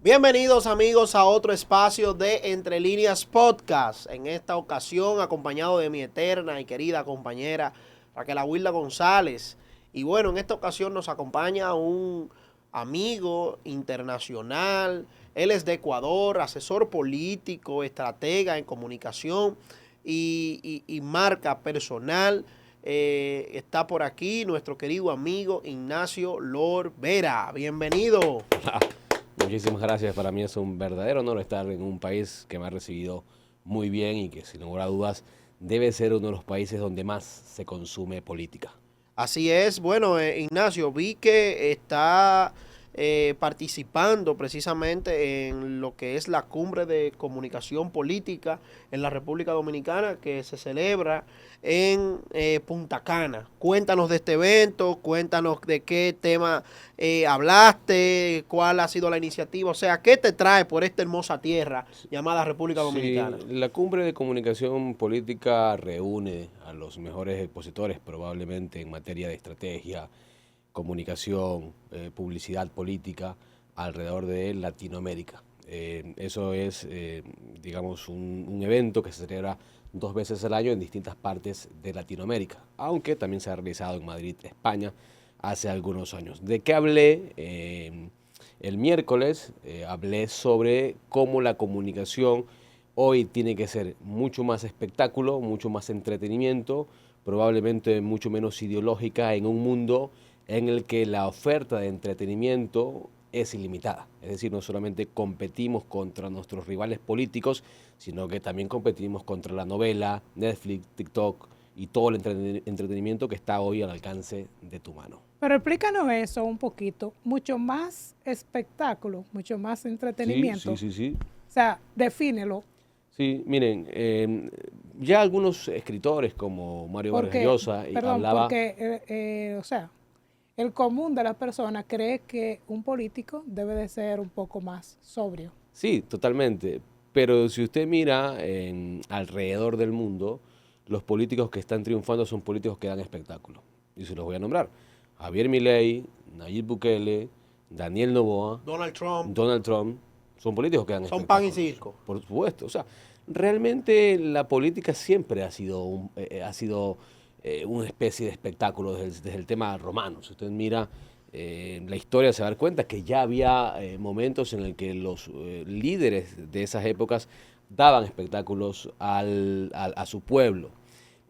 Bienvenidos amigos a otro espacio de Entre Líneas Podcast. En esta ocasión acompañado de mi eterna y querida compañera Raquel Wilda González. Y bueno, en esta ocasión nos acompaña un amigo internacional. Él es de Ecuador, asesor político, estratega en comunicación y marca personal. Está por aquí nuestro querido amigo Ignacio Lord Vera. Bienvenido. Muchísimas gracias, para mí es un verdadero honor estar en un país que me ha recibido muy bien y que sin lugar a dudas debe ser uno de los países donde más se consume política. Así es. Bueno, Ignacio, vi que está participando precisamente en lo que es la cumbre de comunicación política en la República Dominicana que se celebra en Punta Cana. Cuéntanos de este evento, cuéntanos de qué tema hablaste, cuál ha sido la iniciativa, o sea, qué te trae por esta hermosa tierra llamada República Sí, Dominicana. la cumbre de comunicación política reúne a los mejores expositores probablemente en materia de estrategia, comunicación, publicidad política alrededor de Latinoamérica. Eso es, digamos, un evento que se celebra 2 veces al año en distintas partes de Latinoamérica, aunque también se ha realizado en Madrid, España, hace algunos años. ¿De qué hablé? El miércoles hablé sobre cómo la comunicación hoy tiene que ser mucho más espectáculo, mucho más entretenimiento, probablemente mucho menos ideológica en un mundo en el que la oferta de entretenimiento es ilimitada. Es decir, no solamente competimos contra nuestros rivales políticos, sino que también competimos contra la novela, Netflix, TikTok y todo el entretenimiento que está hoy al alcance de tu mano. Pero explícanos eso un poquito, mucho más espectáculo, mucho más Sí, entretenimiento. sí, sí, sí. O sea, defínelo, Sí, miren, ya algunos escritores como Mario Vargas porque, Llosa perdón, hablaba. porque, o sea, el común de las personas cree que un político debe de ser un poco más sobrio. Sí, totalmente. Pero si usted mira alrededor del mundo, los políticos que están triunfando son políticos que dan espectáculo. Y se los voy a nombrar. Javier Milei, Nayib Bukele, Daniel Noboa, Donald Trump, Donald Trump, son políticos que dan son pan y espectáculos. circo. Por supuesto. O sea, realmente la política siempre ha sido una especie de espectáculo desde el tema romano. Si usted mira la historia se va a dar cuenta que ya había momentos en el que los líderes de esas épocas daban espectáculos a su pueblo.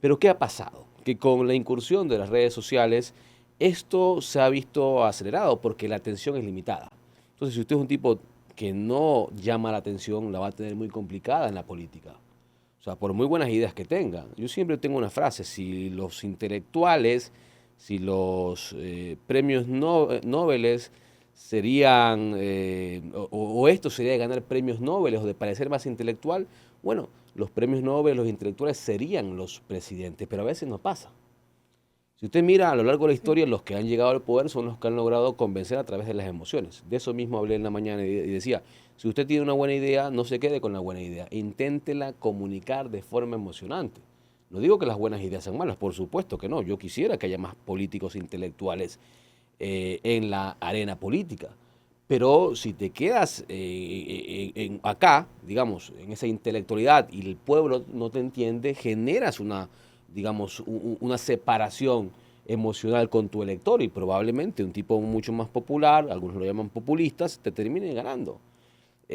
Pero ¿qué ha pasado? Que con la incursión de las redes sociales, esto se ha visto acelerado porque la atención es limitada. Entonces, si usted es un tipo que no llama la atención, la va a tener muy complicada en la política. O sea, por muy buenas ideas que tenga. Yo siempre tengo una frase, si los intelectuales, si los premios Nobel serían, o esto sería de ganar premios Nobel o de parecer más intelectual, bueno, los premios Nobel, los intelectuales serían los presidentes, pero a veces no pasa. Si usted mira a lo largo de la historia, los que han llegado al poder son los que han logrado convencer a través de las emociones. De eso mismo hablé en la mañana y decía, si usted tiene una buena idea, no se quede con la buena idea, inténtela comunicar de forma emocionante. No digo que las buenas ideas sean malas, por supuesto que no. Yo quisiera que haya más políticos intelectuales en la arena política. Pero si te quedas acá, digamos, en esa intelectualidad y el pueblo no te entiende, generas digamos, una separación emocional con tu elector y probablemente un tipo mucho más popular, algunos lo llaman populistas, te termine ganando.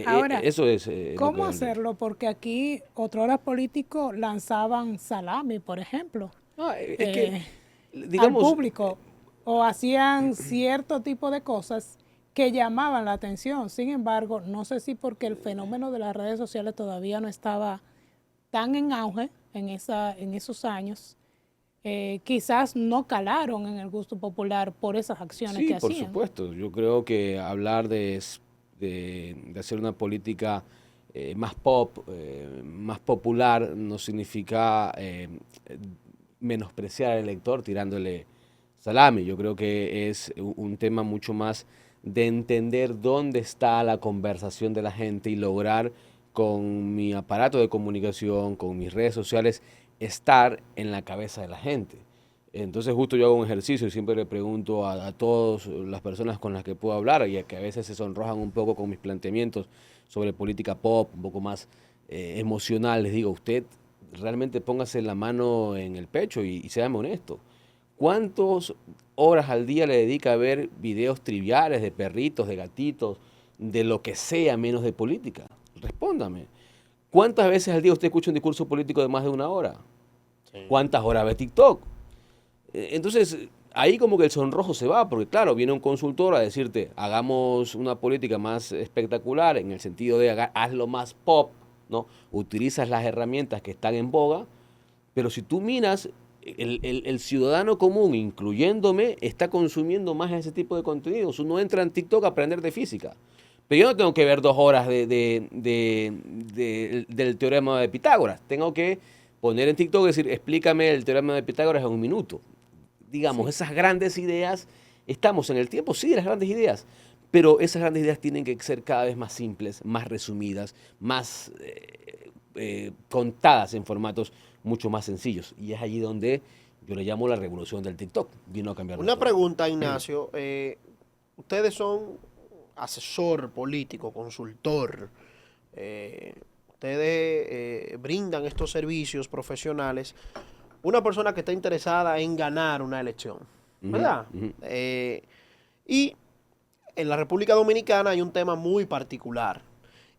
Ahora, Eso es lo que ¿cómo hablé. hacerlo? Porque aquí otros políticos lanzaban salami, por ejemplo, No, es que, eh, al digamos, público o hacían cierto tipo de cosas que llamaban la atención. Sin embargo, no sé si porque el fenómeno de las redes sociales todavía no estaba tan en auge en esos años, quizás no calaron en el gusto popular por esas acciones sí, que por hacían. supuesto. Yo creo que hablar de hacer una política más pop, más popular, no significa menospreciar al elector tirándole salami. Yo creo que es un tema mucho más de entender dónde está la conversación de la gente y lograr con mi aparato de comunicación, con mis redes sociales, estar en la cabeza de la gente. Entonces justo yo hago un ejercicio y siempre le pregunto a todas las personas con las que puedo hablar y a que a veces se sonrojan un poco con mis planteamientos sobre política pop, un poco más emocional. Les digo, usted realmente póngase la mano en el pecho y séame honesto. ¿Cuántas horas al día le dedica a ver videos triviales de perritos, de gatitos, de lo que sea menos de política? Respóndame. ¿Cuántas veces al día usted escucha un discurso político de más de una hora? Sí. ¿Cuántas horas ve TikTok? Entonces, ahí como que el sonrojo se va, porque claro, viene un consultor a decirte, hagamos una política más espectacular, en el sentido de hazlo más pop, ¿no? Utilizas las herramientas que están en boga, pero si tú miras, el ciudadano común, incluyéndome, está consumiendo más ese tipo de contenidos. Uno entra en TikTok a aprender de física. Pero yo no tengo que ver 2 horas del teorema de Pitágoras. Tengo que poner en TikTok y decir, explícame el teorema de Pitágoras en un minuto. Digamos, Sí. esas grandes ideas, estamos en el tiempo, sí, de las grandes ideas, pero esas grandes ideas tienen que ser cada vez más simples, más resumidas, más contadas en formatos mucho más sencillos. Y es allí donde yo le llamo la revolución del TikTok. Vino a cambiar Una todo. pregunta, Ignacio. Ustedes son asesor político, consultor. Ustedes brindan estos servicios profesionales. Una persona que está interesada en ganar una elección, ¿verdad? Ujú. Y en la República Dominicana hay un tema muy particular.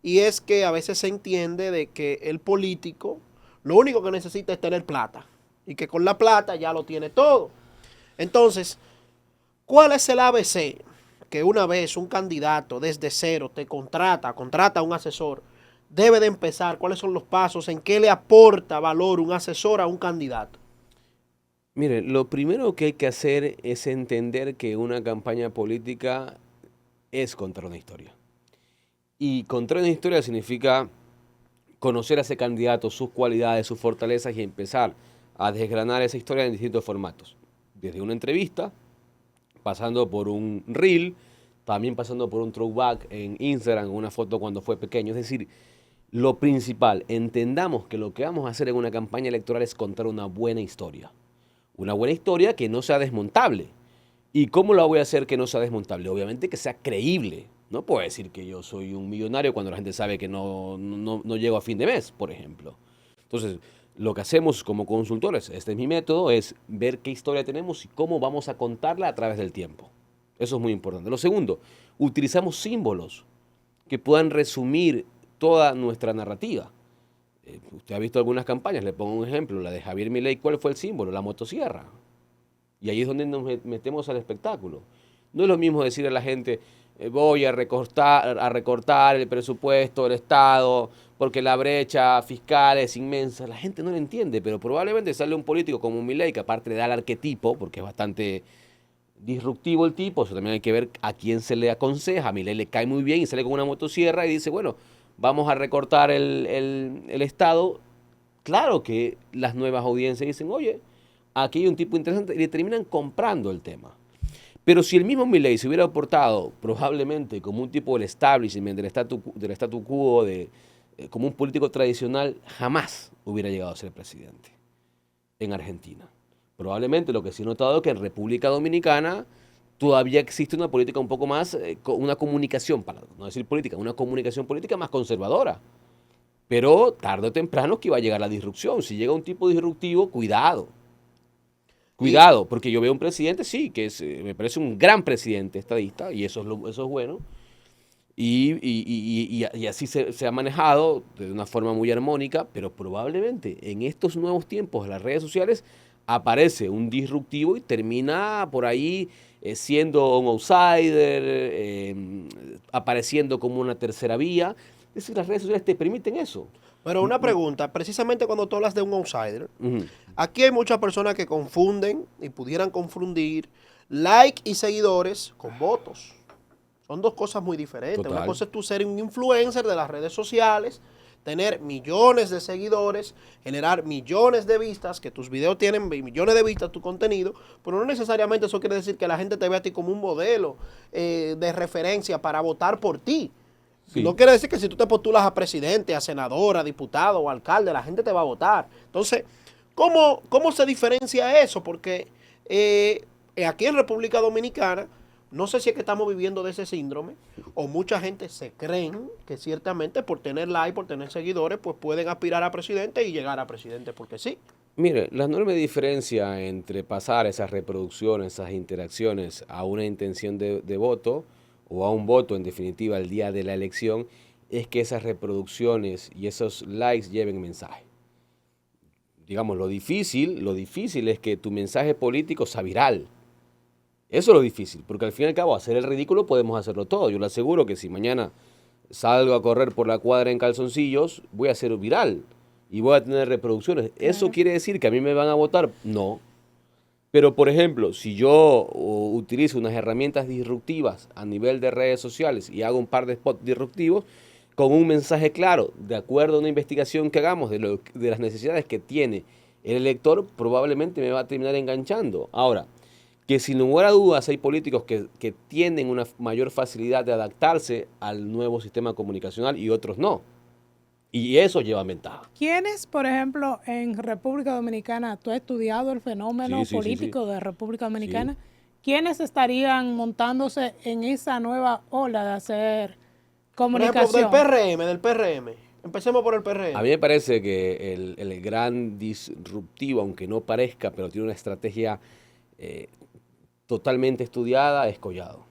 Y es que a veces se entiende de que el político lo único que necesita es tener plata. Y que con la plata ya lo tiene todo. Entonces, ¿cuál es el ABC? Que una vez un candidato desde cero te contrata a un asesor, debe de empezar. ¿Cuáles son los pasos? ¿En qué le aporta valor un asesor a un candidato? Mire, lo primero que hay que hacer es entender que una campaña política es contar una historia. Y contar una historia significa conocer a ese candidato, sus cualidades, sus fortalezas y empezar a desgranar esa historia en distintos formatos. Desde una entrevista, pasando por un reel, también pasando por un throwback en Instagram, una foto cuando fue pequeño. Es decir, lo principal, entendamos que lo que vamos a hacer en una campaña electoral es contar una buena historia. Una buena historia que no sea desmontable. ¿Y cómo la voy a hacer que no sea desmontable? Obviamente que sea creíble. No puedo decir que yo soy un millonario cuando la gente sabe que no llego a fin de mes, por ejemplo. Entonces, lo que hacemos como consultores, este es mi método, es ver qué historia tenemos y cómo vamos a contarla a través del tiempo. Eso es muy importante. Lo segundo, utilizamos símbolos que puedan resumir toda nuestra narrativa. Usted ha visto algunas campañas, le pongo un ejemplo, la de Javier Milei, ¿cuál fue el símbolo? La motosierra. Y ahí es donde nos metemos al espectáculo. No es lo mismo decir a la gente, voy a recortar el presupuesto del Estado porque la brecha fiscal es inmensa. La gente no lo entiende, pero probablemente sale un político como Milei, que aparte le da el arquetipo, porque es bastante disruptivo el tipo, eso también hay que ver a quién se le aconseja. A Milei le cae muy bien y sale con una motosierra y dice, bueno, vamos a recortar el Estado. Claro que las nuevas audiencias dicen, oye, aquí hay un tipo interesante y le terminan comprando el tema. Pero si el mismo Milei se hubiera portado probablemente como un tipo del establishment, del statu quo, como un político tradicional, jamás hubiera llegado a ser presidente en Argentina. Probablemente lo que sí he notado es que en República Dominicana todavía existe una política un poco más, una comunicación, para no decir política, una comunicación política más conservadora. Pero tarde o temprano que iba a llegar la disrupción. Si llega un tipo disruptivo, cuidado. Cuidado, porque yo veo un presidente, sí, que me parece un gran presidente estadista, y eso es bueno, y así se ha manejado de una forma muy armónica, pero probablemente en estos nuevos tiempos de las redes sociales aparece un disruptivo y termina por ahí siendo un outsider, apareciendo como una tercera vía. Es decir, las redes sociales te permiten eso. Pero una pregunta, precisamente cuando tú hablas de un outsider, Ujú. aquí hay muchas personas que confunden y pudieran confundir like y seguidores con votos. Son dos cosas muy diferentes. Total. Una cosa es tú ser un influencer de las redes sociales, tener millones de seguidores, generar millones de vistas, que tus videos tienen millones de vistas, tu contenido, pero no necesariamente eso quiere decir que la gente te vea a ti como un modelo de referencia para votar por ti. Sí. No quiere decir que si tú te postulas a presidente, a senador, a diputado o alcalde, la gente te va a votar. Entonces, ¿cómo se diferencia eso? Porque Aquí en República Dominicana, no sé si es que estamos viviendo de ese síndrome, o mucha gente se creen que ciertamente por tener like, por tener seguidores, pues pueden aspirar a presidente y llegar a presidente porque sí. Mire, la enorme diferencia entre pasar esas reproducciones, esas interacciones a una intención de voto o a un voto en definitiva el día de la elección es que esas reproducciones y esos likes lleven mensaje. Digamos, lo difícil es que tu mensaje político sea viral. Eso es lo difícil, porque al fin y al cabo hacer el ridículo podemos hacerlo todo. Yo le aseguro que si mañana salgo a correr por la cuadra en calzoncillos, voy a ser viral y voy a tener reproducciones. ¿Eso quiere decir que a mí me van a votar? No. Pero, por ejemplo, si yo utilizo unas herramientas disruptivas a nivel de redes sociales y hago un par de spots disruptivos con un mensaje claro, de acuerdo a una investigación que hagamos de las necesidades que tiene el elector, probablemente me va a terminar enganchando. Ahora, que sin lugar a dudas hay políticos que tienen una mayor facilidad de adaptarse al nuevo sistema comunicacional y otros no. Y eso lleva ventaja. ¿Quiénes, por ejemplo, en República Dominicana, tú has estudiado el fenómeno político de República Dominicana, ¿quiénes estarían montándose en esa nueva ola de hacer comunicación? Por ejemplo, del PRM. Empecemos por el PRM. A mí me parece que el gran disruptivo, aunque no parezca, pero tiene una estrategia totalmente estudiada, es Collado,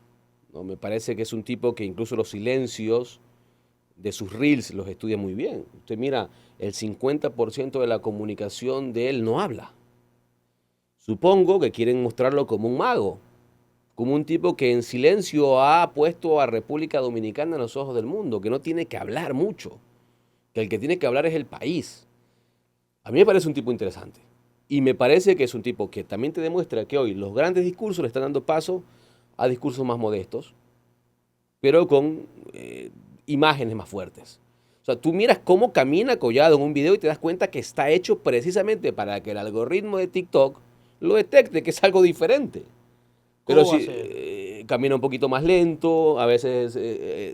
¿no? Me parece que es un tipo que incluso los silencios de sus reels los estudia muy bien. Usted mira, el 50% de la comunicación de él no habla. Supongo que quieren mostrarlo como un mago, como un tipo que en silencio ha puesto a República Dominicana en los ojos del mundo, que no tiene que hablar mucho, que el que tiene que hablar es el país. A mí me parece un tipo interesante. Y me parece que es un tipo que también te demuestra que hoy los grandes discursos le están dando paso a discursos más modestos, pero con imágenes más fuertes. O sea, tú miras cómo camina Collado en un video y te das cuenta que está hecho precisamente para que el algoritmo de TikTok lo detecte, que es algo diferente. Pero si camina un poquito más lento, a veces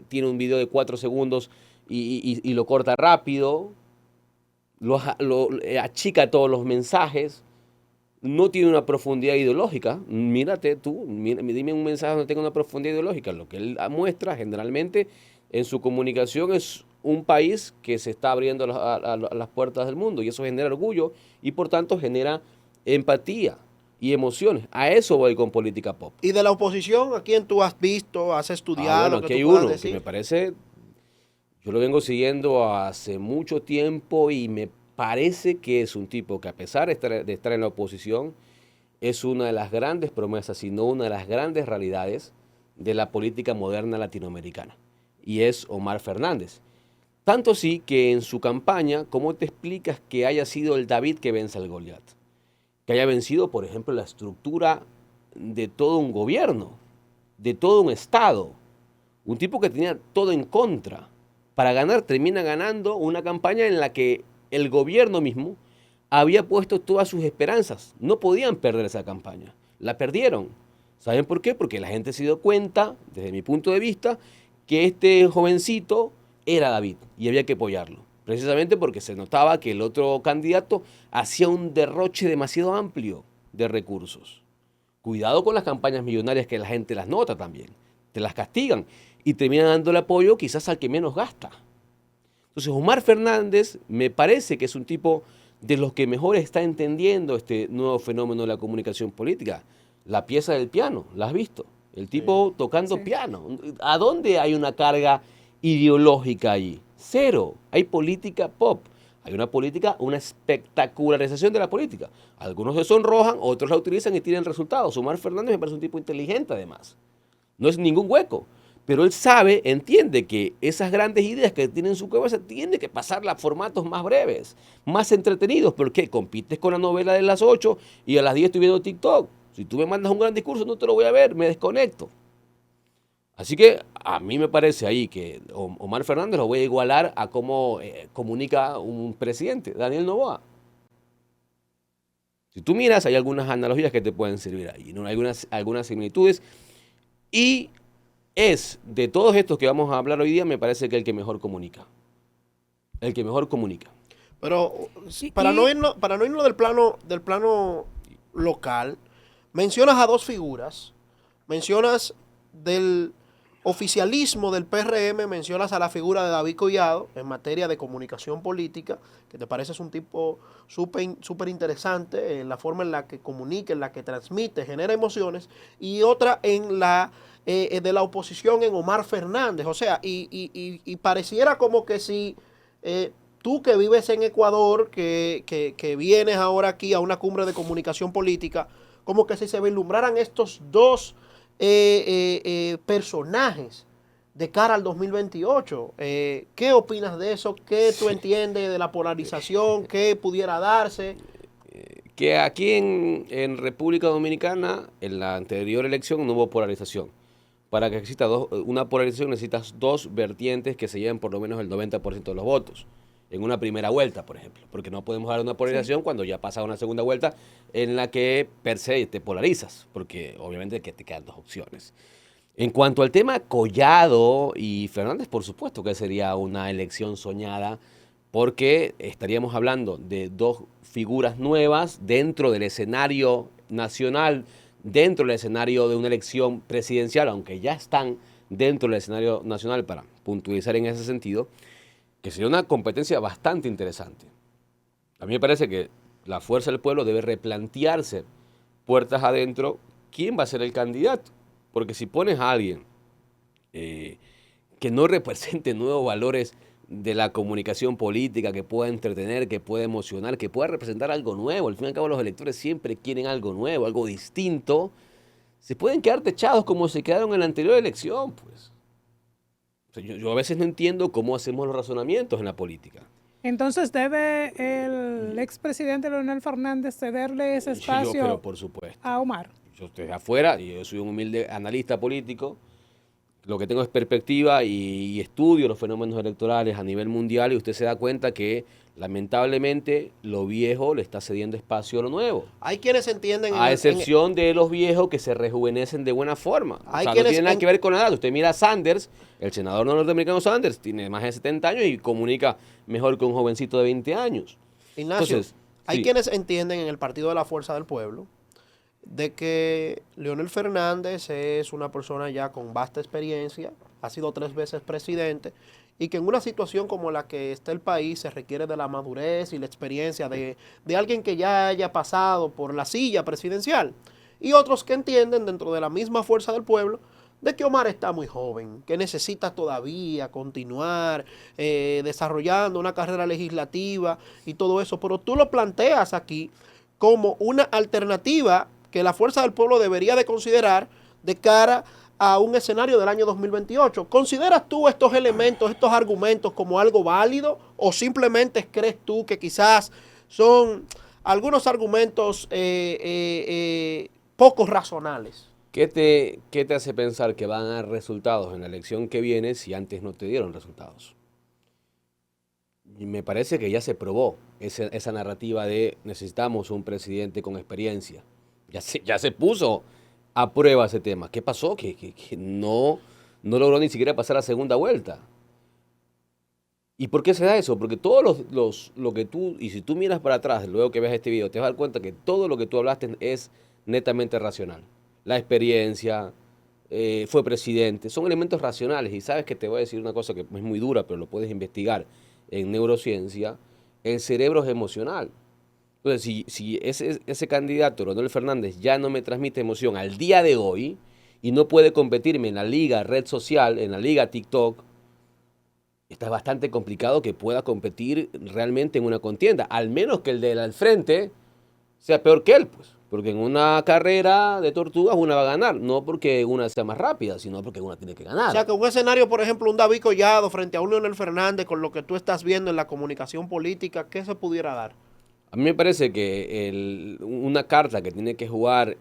tiene un video de 4 segundos y lo corta rápido, lo achica todos los mensajes, no tiene una profundidad ideológica. Mírate tú, dime un mensaje donde tenga una profundidad ideológica. Lo que él muestra generalmente en su comunicación es un país que se está abriendo a las puertas del mundo y eso genera orgullo y por tanto genera empatía y emociones. A eso voy con política pop. ¿Y de la oposición, a quién tú has visto, has estudiado? Bueno, aquí hay uno que me parece, yo lo vengo siguiendo hace mucho tiempo y me parece que es un tipo que a pesar de estar en la oposición, es una de las grandes promesas, si no una de las grandes realidades de la política moderna latinoamericana. Y es Omar Fernández. Tanto así que en su campaña, ¿cómo te explicas que haya sido el David que vence al Goliat? Que haya vencido, por ejemplo, la estructura de todo un gobierno, de todo un Estado. Un tipo que tenía todo en contra. Para ganar, termina ganando una campaña en la que el gobierno mismo había puesto todas sus esperanzas. No podían perder esa campaña. La perdieron. ¿Saben por qué? Porque la gente se dio cuenta, desde mi punto de vista, que este jovencito era David y había que apoyarlo. Precisamente porque se notaba que el otro candidato hacía un derroche demasiado amplio de recursos. Cuidado con las campañas millonarias que la gente las nota también. Te las castigan y terminan dándole apoyo quizás al que menos gasta. Entonces Omar Fernández me parece que es un tipo de los que mejor está entendiendo este nuevo fenómeno de la comunicación política. La pieza del piano, ¿la has visto? El tipo tocando piano. ¿A dónde hay una carga ideológica allí? Cero. Hay política pop. Hay una política, una espectacularización de la política. Algunos se sonrojan, otros la utilizan y tienen resultados. Omar Fernández me parece un tipo inteligente además. No es ningún hueco. Pero él sabe, entiende que esas grandes ideas que tiene en su cabeza tienen que pasarlas a formatos más breves, más entretenidos. Porque compites con la novela de las 8 y a las 10 estoy viendo TikTok. Si tú me mandas un gran discurso, no te lo voy a ver, me desconecto. Así que a mí me parece ahí que Omar Fernández lo voy a igualar a cómo comunica un presidente, Daniel Noboa. Si tú miras, hay algunas analogías que te pueden servir ahí, ¿no? Hay algunas similitudes. Y es, de todos estos que vamos a hablar hoy día, me parece que el que mejor comunica. El que mejor comunica. Pero para no irnos del plano local, mencionas a dos figuras, mencionas del oficialismo del PRM, mencionas a la figura de David Collado en materia de comunicación política, que te parece es un tipo súper interesante en la forma en la que comunica, en la que transmite, genera emociones, y otra en la de la oposición en Omar Fernández. O sea, y pareciera como que si tú que vives en Ecuador, que vienes ahora aquí a una cumbre de comunicación política, como que si se vislumbraran estos dos personajes de cara al 2028. ¿Qué opinas de eso? ¿Qué tú entiendes de la polarización? ¿Qué pudiera darse? Que aquí en República Dominicana, en la anterior elección, no hubo polarización. Para que exista una polarización necesitas dos vertientes que se lleven por lo menos el 90% de los votos. En una primera vuelta, por ejemplo. Porque no podemos dar una polarización cuando ya pasa una segunda vuelta en la que per se te polarizas. Porque obviamente que te quedan dos opciones. En cuanto al tema Collado y Fernández, por supuesto que sería una elección soñada, porque estaríamos hablando de dos figuras nuevas dentro del escenario nacional, dentro del escenario de una elección presidencial, aunque ya están dentro del escenario nacional, para puntualizar en ese sentido, que sería una competencia bastante interesante. A mí me parece que la Fuerza del Pueblo debe replantearse puertas adentro quién va a ser el candidato. Porque si pones a alguien que no represente nuevos valores de la comunicación política, que pueda entretener, que pueda emocionar, que pueda representar algo nuevo, al fin y al cabo los electores siempre quieren algo nuevo, algo distinto, se pueden quedar techados como se quedaron en la anterior elección, pues. O sea, yo a veces no entiendo cómo hacemos los razonamientos en la política. Entonces, ¿debe el expresidente Leonel Fernández cederle ese espacio Pero por supuesto. a Omar? Yo estoy afuera y yo soy un humilde analista político. Lo que tengo es perspectiva y estudio los fenómenos electorales a nivel mundial y usted se da cuenta que lamentablemente lo viejo le está cediendo espacio a lo nuevo. Hay quienes entienden... A excepción de los viejos que se rejuvenecen de buena forma. O sea, no tiene nada que ver con la edad. Usted mira a Sanders, el senador norteamericano Sanders, tiene más de 70 años y comunica mejor que un jovencito de 20 años. Ignacio, entonces, hay quienes entienden en el Partido de la Fuerza del Pueblo de que Leonel Fernández es una persona ya con vasta experiencia, ha sido 3 veces presidente, y que en una situación como la que está el país se requiere de la madurez y la experiencia de alguien que ya haya pasado por la silla presidencial. Y otros que entienden dentro de la misma Fuerza del Pueblo de que Omar está muy joven, que necesita todavía continuar desarrollando una carrera legislativa y todo eso, pero tú lo planteas aquí como una alternativa que la Fuerza del Pueblo debería de considerar de cara a un escenario del año 2028. ¿Consideras tú estos elementos, estos argumentos como algo válido o simplemente crees tú que quizás son algunos argumentos poco razonables? ¿Qué te hace pensar que van a dar resultados en la elección que viene si antes no te dieron resultados? Y me parece que ya se probó esa narrativa de necesitamos un presidente con experiencia. Ya se puso a prueba ese tema. ¿Qué pasó? Que no logró ni siquiera pasar a segunda vuelta. ¿Y por qué se da eso? Porque todo lo que tú, y si tú miras para atrás, luego que veas este video, te vas a dar cuenta que todo lo que tú hablaste es netamente racional. La experiencia, fue presidente, son elementos racionales. Y sabes que te voy a decir una cosa que es muy dura, pero lo puedes investigar en neurociencia. El cerebro es emocional. Entonces, si ese candidato, Leonel Fernández, ya no me transmite emoción al día de hoy y no puede competirme en la liga red social, en la liga TikTok, está bastante complicado que pueda competir realmente en una contienda. Al menos que el de al frente sea peor que él, pues. Porque en una carrera de tortugas una va a ganar, no porque una sea más rápida, sino porque una tiene que ganar. O sea, que un escenario, por ejemplo, un David Collado frente a un Leonel Fernández, con lo que tú estás viendo en la comunicación política, ¿qué se pudiera dar? A mí me parece que una carta que tiene que jugar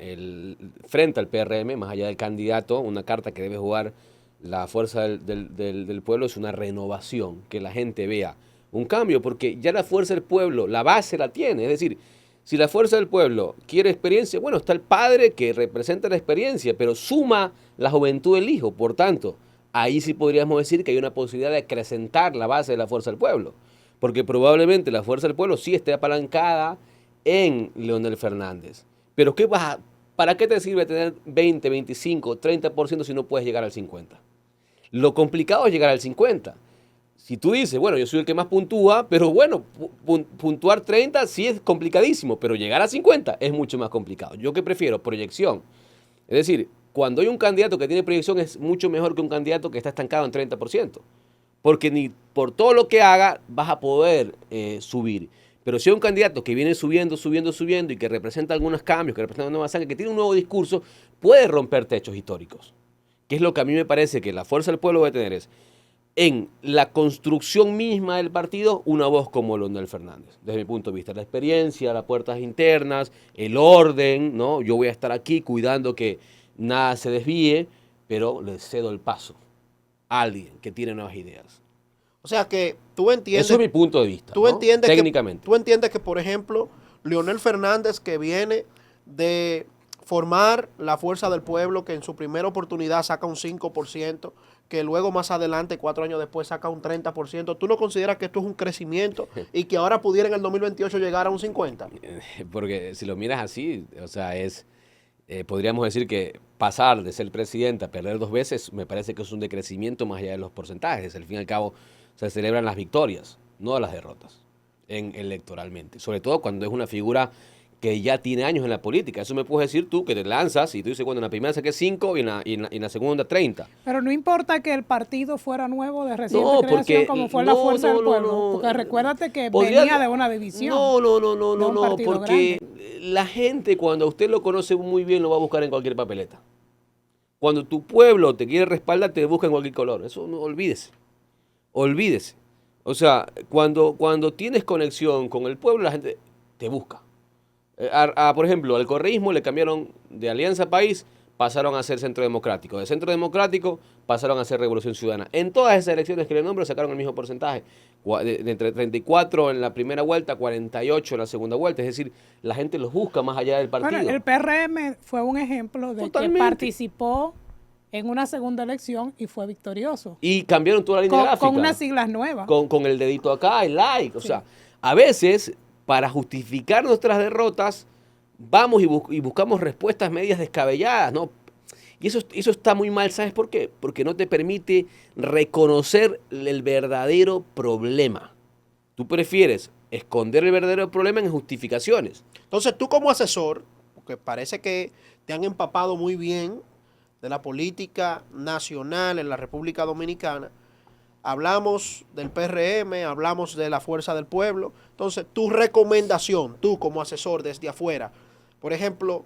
frente al PRM, más allá del candidato, una carta que debe jugar la Fuerza del Pueblo es una renovación, que la gente vea un cambio, porque ya la Fuerza del Pueblo, la base la tiene, es decir, si la Fuerza del Pueblo quiere experiencia, bueno, está el padre que representa la experiencia, pero suma la juventud del hijo. Por tanto, ahí sí podríamos decir que hay una posibilidad de acrecentar la base de la Fuerza del Pueblo. Porque probablemente la Fuerza del Pueblo sí esté apalancada en Leonel Fernández. Pero ¿qué vas ¿para qué te sirve tener 20, 25, 30% si no puedes llegar al 50%? Lo complicado es llegar al 50%. Si tú dices, bueno, yo soy el que más puntúa, pero bueno, puntuar 30 sí es complicadísimo, pero llegar a 50 es mucho más complicado. ¿Yo qué prefiero? Proyección. Es decir, cuando hay un candidato que tiene proyección es mucho mejor que un candidato que está estancado en 30%, porque ni por todo lo que haga vas a poder subir. Pero si hay un candidato que viene subiendo, subiendo, subiendo y que representa algunos cambios, que representa una nueva sangre, que tiene un nuevo discurso, puede romper techos históricos. Que es lo que a mí me parece que la fuerza del pueblo debe tener es, en la construcción misma del partido, una voz como Leonel Fernández. Desde mi punto de vista, la experiencia, las puertas internas, el orden, ¿no? Yo voy a estar aquí cuidando que nada se desvíe, pero le cedo el paso a alguien que tiene nuevas ideas. O sea que tú entiendes... Eso es mi punto de vista, tú ¿no? entiendes Técnicamente. tú entiendes que, por ejemplo, Leonel Fernández, que viene de formar la Fuerza del Pueblo, que en su primera oportunidad saca un 5%, que luego más adelante, 4 años después, saca un 30%. ¿Tú no consideras que esto es un crecimiento y que ahora pudiera en el 2028 llegar a un 50%? Porque si lo miras así, o sea, podríamos decir que pasar de ser presidente a perder 2 veces, me parece que es un decrecimiento más allá de los porcentajes. Al fin y al cabo, se celebran las victorias, no las derrotas, electoralmente. Sobre todo cuando es una figura que ya tiene años en la política. Eso me puedes decir tú, que te lanzas y tú dices, bueno, en la primera saqué 5 y en la segunda 30. Pero no importa que el partido fuera nuevo de reciente No, creación, porque como fue la Fuerza del Pueblo. no. Porque recuérdate que Podría- venía de una división. No, partido porque la gente cuando a usted lo conoce muy bien lo va a buscar en cualquier papeleta. Cuando tu pueblo te quiere respaldar, te busca en cualquier color. Eso no, olvídese. Olvídese. O sea, cuando tienes conexión con el pueblo, la gente te busca. Por ejemplo, al correísmo le cambiaron de Alianza País, pasaron a ser Centro Democrático. De Centro Democrático pasaron a ser Revolución Ciudadana. En todas esas elecciones que le nombro sacaron el mismo porcentaje. Entre 34 en la primera vuelta, 48 en la segunda vuelta. Es decir, la gente los busca más allá del partido. Bueno, el PRM fue un ejemplo de Totalmente. que participó en una segunda elección y fue victorioso. Y cambiaron toda la línea gráfica. Con unas siglas nuevas. Con el dedito acá, el like. O sea, a veces, para justificar nuestras derrotas, vamos y buscamos respuestas medias descabelladas, ¿no? Y eso está muy mal, ¿sabes por qué? Porque no te permite reconocer el verdadero problema. Tú prefieres esconder el verdadero problema en justificaciones. Entonces, tú como asesor, porque parece que te han empapado muy bien de la política nacional en la República Dominicana, hablamos del PRM, hablamos de la Fuerza del Pueblo. Entonces, tu recomendación, tú como asesor desde afuera, por ejemplo,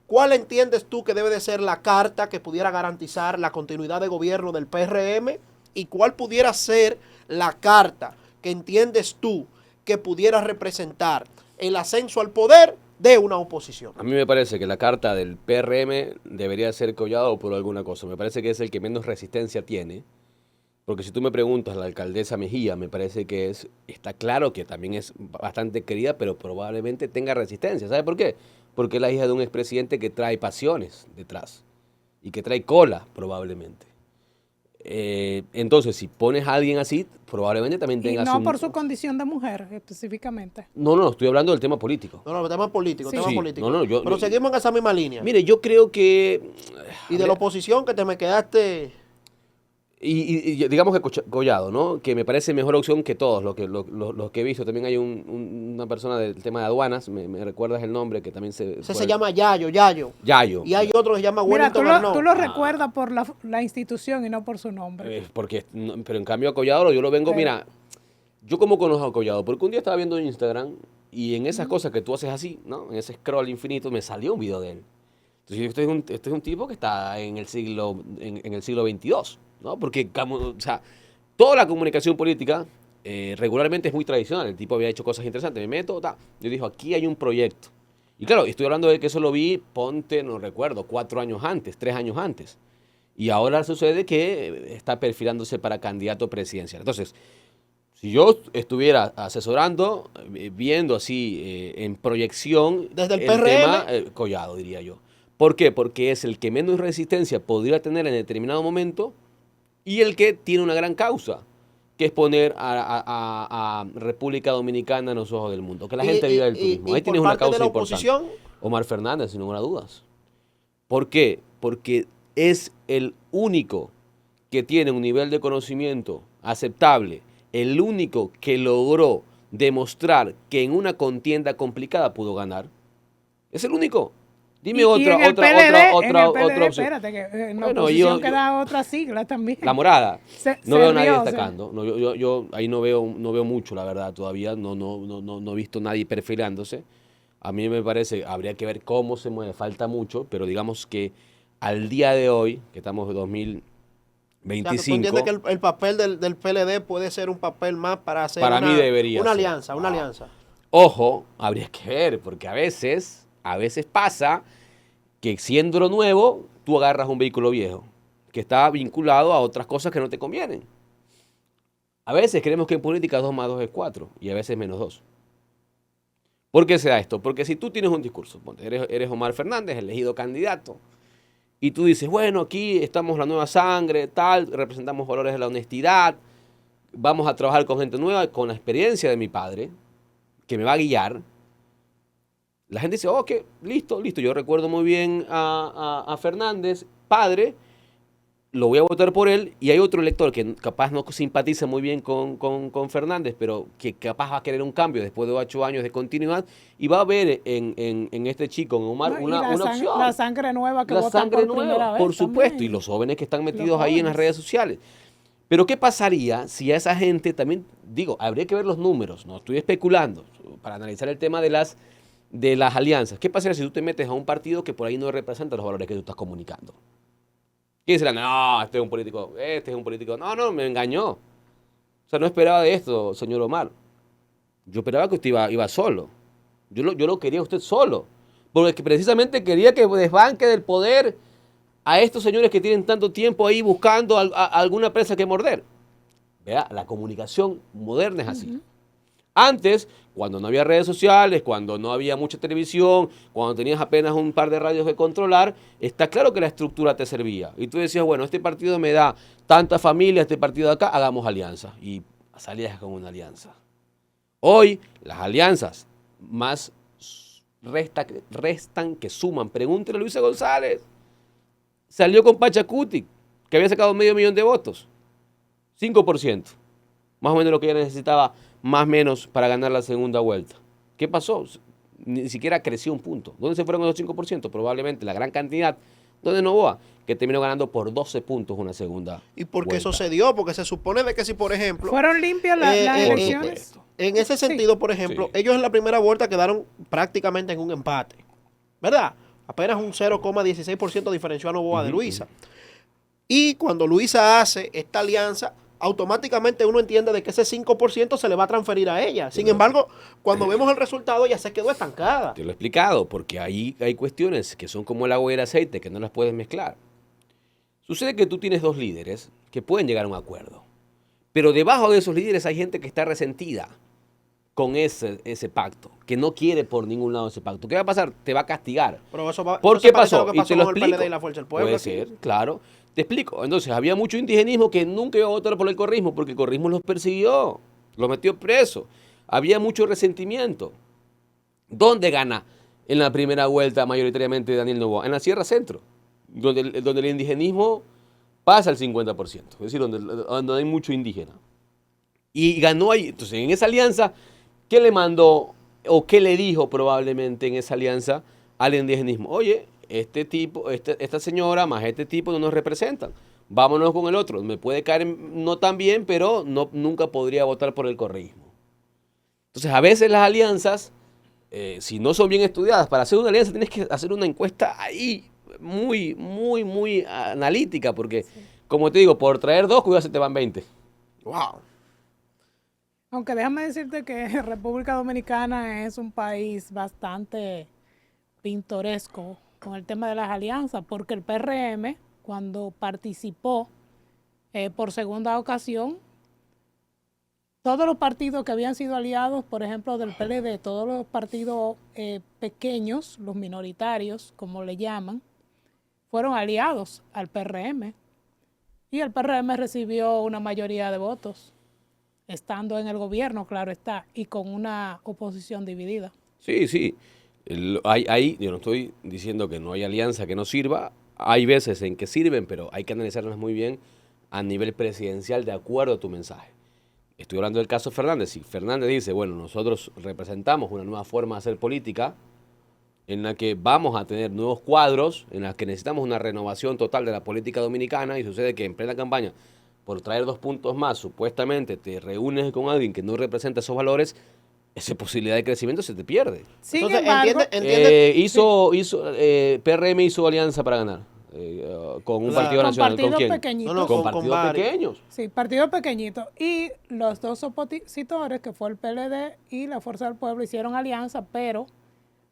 ¿cuál entiendes tú que debe de ser la carta que pudiera garantizar la continuidad de gobierno del PRM? ¿Y cuál pudiera ser la carta que entiendes tú que pudiera representar el ascenso al poder de una oposición? A mí me parece que la carta del PRM debería ser Collado por alguna cosa. Me parece que es el que menos resistencia tiene. Porque si tú me preguntas a la alcaldesa Mejía, me parece que está claro que también es bastante querida, pero probablemente tenga resistencia. ¿Sabe por qué? Porque es la hija de un expresidente que trae pasiones detrás y que trae cola, probablemente. Entonces, si pones a alguien así, probablemente también Y tengas no por su condición de mujer, específicamente. No, estoy hablando del tema político. No, tema político, Sí. tema Sí, político. no, Pero seguimos en esa misma línea. Mire, yo creo que... Y de la oposición que te me quedaste... Y digamos que Collado, ¿no? Que me parece mejor opción que todos los que he visto. También hay una persona del tema de aduanas, me recuerdas el nombre, que también Ese se llama Yayo. Yayo. Y hay otro que se llama Mira, Wellington tú Arnaud. lo recuerdas por la institución y no por su nombre. Pero en cambio a Collado yo lo vengo, Pero- mira, yo como conozco a Collado, porque un día estaba viendo Instagram y en esas cosas que tú haces así, ¿no? En ese scroll infinito me salió un video de él. Entonces este es un tipo que está en el siglo XXII, ¿no? Porque o sea, toda la comunicación política regularmente es muy tradicional. El tipo había hecho cosas interesantes, me meto, yo dije, aquí hay un proyecto. Y claro, estoy hablando de que eso lo vi, no recuerdo, 4 años antes, 3 años antes. Y ahora sucede que está perfilándose para candidato presidencial. Entonces, si yo estuviera asesorando, viendo así en proyección Desde el tema, PRM. Collado, diría yo. ¿Por qué? Porque es el que menos resistencia podría tener en determinado momento y el que tiene una gran causa, que es poner a República Dominicana en los ojos del mundo, que la gente viva del turismo. Ahí tienes una causa importante. ¿Oposición? Omar Fernández, sin ninguna duda. ¿Por qué? Porque es el único que tiene un nivel de conocimiento aceptable, el único que logró demostrar que en una contienda complicada pudo ganar. Es el único. Dime otra opción. Espérate, que en la Bueno, oposición queda otra sigla también. La morada. No veo a nadie rió, destacando. No, yo ahí no veo mucho, la verdad, todavía. No he visto nadie perfilándose. A mí me parece, habría que ver cómo se mueve, falta mucho, pero digamos que al día de hoy, que estamos en 2025. O sea, ¿tú entiendes que el papel del PLD puede ser un papel más para hacer mí debería una ser. alianza, una alianza? Ojo, habría que ver, porque a veces pasa que siendo lo nuevo, tú agarras un vehículo viejo, que está vinculado a otras cosas que no te convienen. A veces creemos que en política 2 más 2 es 4, y a veces menos 2. ¿Por qué se da esto? Porque si tú tienes un discurso, eres Omar Fernández, elegido candidato, y tú dices, bueno, aquí estamos la nueva sangre, tal, representamos valores de la honestidad, vamos a trabajar con gente nueva, con la experiencia de mi padre, que me va a guiar. La gente dice, ok, listo. Yo recuerdo muy bien a Fernández, padre, lo voy a votar por él, y hay otro elector que capaz no simpatiza muy bien con Fernández, pero que capaz va a querer un cambio después de 8 años de continuidad, y va a ver en este chico, en Omar, una opción. La sangre nueva que la votan sangre por nueva, primera vez por supuesto, también. y los jóvenes que están metidos ahí en las redes sociales. Pero ¿qué pasaría si a esa gente también, digo, habría que ver los números, no estoy especulando, para analizar el tema de las alianzas? ¿Qué pasaría si tú te metes a un partido que por ahí no representa los valores que tú estás comunicando? ¿Quién será? No, este es un político. No, me engañó. O sea, no esperaba de esto, señor Omar. Yo esperaba que usted iba solo. Yo lo quería a usted solo. Porque precisamente quería que desbanque del poder a estos señores que tienen tanto tiempo ahí buscando a alguna presa que morder. Vea, la comunicación moderna es así. Antes, cuando no había redes sociales, cuando no había mucha televisión, cuando tenías apenas un par de radios que controlar, está claro que la estructura te servía. Y tú decías, bueno, este partido me da tanta familia, este partido de acá, hagamos alianza. Y salías con una alianza. Hoy, las alianzas más restan que suman. Pregúntele a Luisa González. Salió con Pachacuti, que había sacado 500,000 de votos. 5%. Más o menos lo que ella necesitaba, más o menos, para ganar la segunda vuelta. ¿Qué pasó? Ni siquiera creció un punto. ¿Dónde se fueron esos 5%? Probablemente la gran cantidad. ¿Dónde Novoa? Que terminó ganando por 12 puntos una segunda ¿Y por qué vuelta. eso se dio? Porque se supone de que si, por ejemplo... ¿Fueron limpias las elecciones? En ese sentido, por ejemplo, ellos en la primera vuelta quedaron prácticamente en un empate. ¿Verdad? Apenas un 0,16% diferenció a Novoa de Luisa. Y cuando Luisa hace esta alianza, automáticamente uno entiende de que ese 5% se le va a transferir a ella. Sin embargo, cuando vemos el resultado, ya se quedó estancada. Te lo he explicado, porque ahí hay cuestiones que son como el agua y el aceite, que no las puedes mezclar. Sucede que tú tienes 2 líderes que pueden llegar a un acuerdo, pero debajo de esos líderes hay gente que está resentida con ese pacto, que no quiere por ningún lado ese pacto. ¿Qué va a pasar? Te va a castigar. Pero eso va, ¿Por eso qué parece a pasó? lo que Y pasó te lo con el explico. PLD y la Fuerza del Pueblo. Puede aquí. ser, claro. Te explico. Entonces, había mucho indigenismo que nunca iba a votar por el correísmo, porque el correísmo los persiguió, los metió presos. Había mucho resentimiento. ¿Dónde gana en la primera vuelta mayoritariamente Daniel Noboa? En la Sierra Centro, donde el indigenismo pasa el 50%, es decir, donde hay mucho indígena. Y ganó ahí. Entonces, en esa alianza, ¿qué le mandó o qué le dijo probablemente en esa alianza al indigenismo? Oye, este tipo, esta señora más este tipo no nos representan. Vámonos con el otro. Me puede caer no tan bien, pero nunca podría votar por el correísmo. Entonces, a veces las alianzas, si no son bien estudiadas, para hacer una alianza tienes que hacer una encuesta ahí muy analítica, porque, como te digo, por traer 2, cuidado, se te van 20. Wow. Aunque déjame decirte que República Dominicana es un país bastante pintoresco con el tema de las alianzas, porque el PRM, cuando participó por segunda ocasión, todos los partidos que habían sido aliados, por ejemplo, del PLD, todos los partidos pequeños, los minoritarios, como le llaman, fueron aliados al PRM. Y el PRM recibió una mayoría de votos, estando en el gobierno, claro está, y con una oposición dividida. Sí. Yo no estoy diciendo que no hay alianza que no sirva. Hay veces en que sirven, pero hay que analizarlas muy bien a nivel presidencial de acuerdo a tu mensaje. Estoy hablando del caso Fernández. Si Fernández dice, bueno, nosotros representamos una nueva forma de hacer política en la que vamos a tener nuevos cuadros, en la que necesitamos una renovación total de la política dominicana, y sucede que en plena campaña, por traer 2 puntos más, supuestamente te reúnes con alguien que no representa esos valores, esa posibilidad de crecimiento se te pierde. Sin Entonces, embargo, PRM hizo alianza para ganar con un Claro. partido Con nacional. ¿Con partidos quién? pequeñitos. No, no, Con con partidos varios. pequeños. sí, partidos pequeñitos. Y los dos opositores, que fue el PLD y la Fuerza del Pueblo, hicieron alianza, pero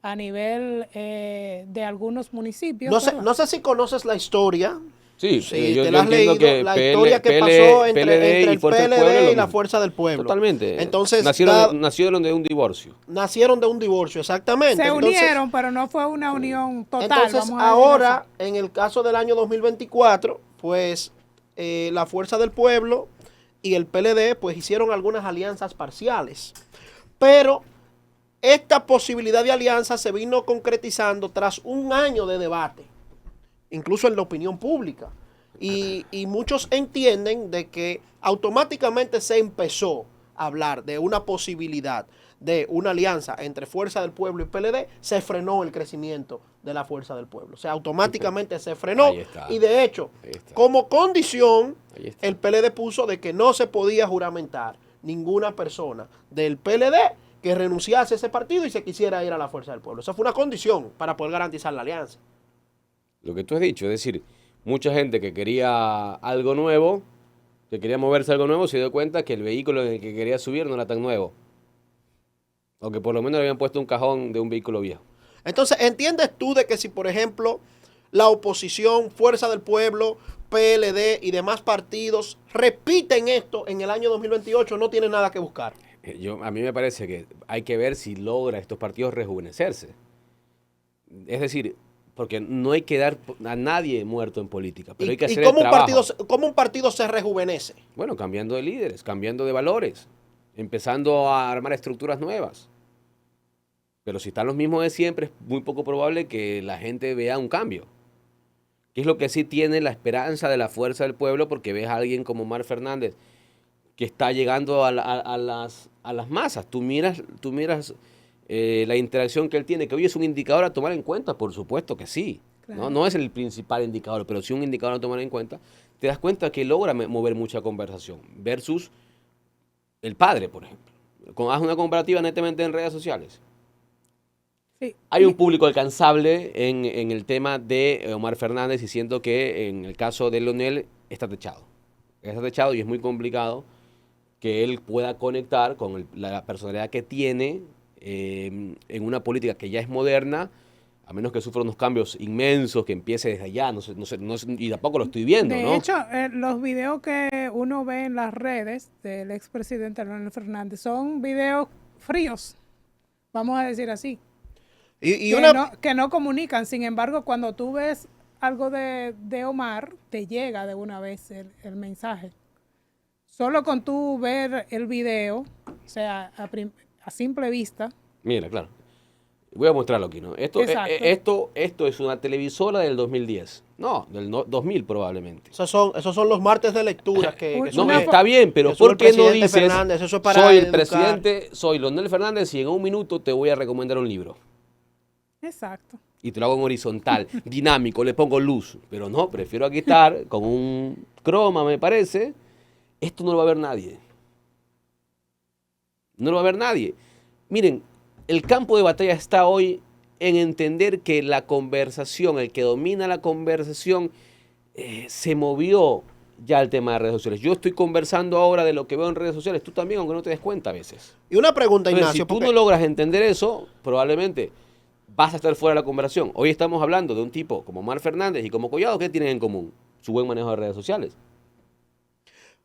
a nivel de algunos municipios. ¿verdad? No sé si conoces la historia. Sí, Sí, yo te la has entiendo leído, que la historia que pasó entre el Fuerza del PLD Pueblo es lo y la mismo. Fuerza del Pueblo. Totalmente. Entonces, nacieron de un divorcio. nacieron de un divorcio, exactamente. Se Entonces, unieron, pero no fue una unión total. Entonces, vamos a decir ahora, así. en el caso del año 2024, pues la Fuerza del Pueblo y el PLD pues hicieron algunas alianzas parciales. Pero esta posibilidad de alianza se vino concretizando tras un año de debate, incluso en la opinión pública. Y muchos entienden de que automáticamente se empezó a hablar de una posibilidad de una alianza entre Fuerza del Pueblo y PLD, se frenó el crecimiento de la Fuerza del Pueblo. O sea, automáticamente se frenó. Ahí está. Y de hecho, Ahí está. como condición, Ahí está. el PLD puso de que no se podía juramentar ninguna persona del PLD que renunciase a ese partido y se quisiera ir a la Fuerza del Pueblo. Esa fue una condición para poder garantizar la alianza. Lo que tú has dicho, es decir, mucha gente que quería algo nuevo, que quería moverse a algo nuevo, se dio cuenta que el vehículo en el que quería subir no era tan nuevo. O que por lo menos le habían puesto un cajón de un vehículo viejo. Entonces, ¿entiendes tú de que si, por ejemplo, la oposición, Fuerza del Pueblo, PLD y demás partidos repiten esto en el año 2028, no tienen nada que buscar? A mí me parece que hay que ver si logra estos partidos rejuvenecerse. Es decir, porque no hay que dar a nadie muerto en política, pero hay que hacer el cómo trabajo. cómo un partido se rejuvenece? Bueno, cambiando de líderes, cambiando de valores, empezando a armar estructuras nuevas. Pero si están los mismos de siempre, es muy poco probable que la gente vea un cambio. Que es lo que sí tiene la esperanza de la Fuerza del Pueblo, porque ves a alguien como Omar Fernández que está llegando a las masas. Tú miras la interacción que él tiene, que hoy es un indicador a tomar en cuenta, por supuesto que sí. Claro. No es el principal indicador, pero sí un indicador a tomar en cuenta. Te das cuenta que logra mover mucha conversación, versus el padre, por ejemplo. Haz una comparativa netamente en redes sociales. Sí. Hay un público alcanzable en el tema de Omar Fernández, y siento que en el caso de Leonel está techado. Está techado y es muy complicado que él pueda conectar con la personalidad que tiene en una política que ya es moderna, a menos que sufra unos cambios inmensos, que empiece desde allá, no sé, y tampoco lo estoy viendo, De ¿no? hecho, los videos que uno ve en las redes del expresidente Leonel Fernández son videos fríos, vamos a decir así. Que no comunican. Sin embargo, cuando tú ves algo de Omar, te llega de una vez el mensaje. Solo con tú ver el video, o sea, a simple vista. Mira, claro. Voy a mostrarlo aquí, ¿no? Esto es una televisora del 2010. No, del 2000 probablemente. Esos son los martes de lectura que No, sube- está bien, pero que sube ¿por qué el no presidente dices, Fernández? Eso es para soy el educar. presidente, soy Leonel Fernández y en un minuto te voy a recomendar un libro? Exacto. Y te lo hago en horizontal, dinámico, le pongo luz. Pero no, prefiero aquí estar con un croma, me parece. Esto no lo va a ver nadie. No lo va a ver nadie. Miren, el campo de batalla está hoy en entender que la conversación, el que domina la conversación, se movió ya al tema de redes sociales. Yo estoy conversando ahora de lo que veo en redes sociales, tú también, aunque no te des cuenta a veces. Y una pregunta, Entonces, Ignacio. si tú porque- no logras entender eso, probablemente vas a estar fuera de la conversación. Hoy estamos hablando de un tipo como Omar Fernández y como Collado, ¿qué tienen en común? Su buen manejo de redes sociales.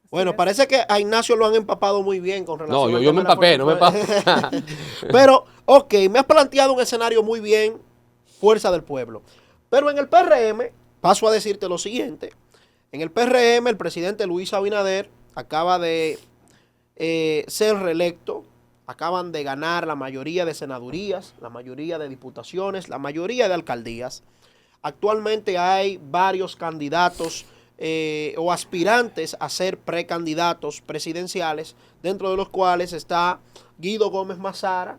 Bueno, parece que a Ignacio lo han empapado muy bien con relación No, al yo tema me de la empapé, no me fuerza- empapé. Pero, ok, me has planteado un escenario muy bien, Fuerza del Pueblo. Pero en el PRM, paso a decirte lo siguiente. En el PRM, el presidente Luis Abinader acaba de ser reelecto acaban de ganar la mayoría de senadurías, la mayoría de diputaciones, la mayoría de alcaldías. Actualmente hay varios candidatos o aspirantes a ser precandidatos presidenciales, dentro de los cuales está Guido Gómez Mazara,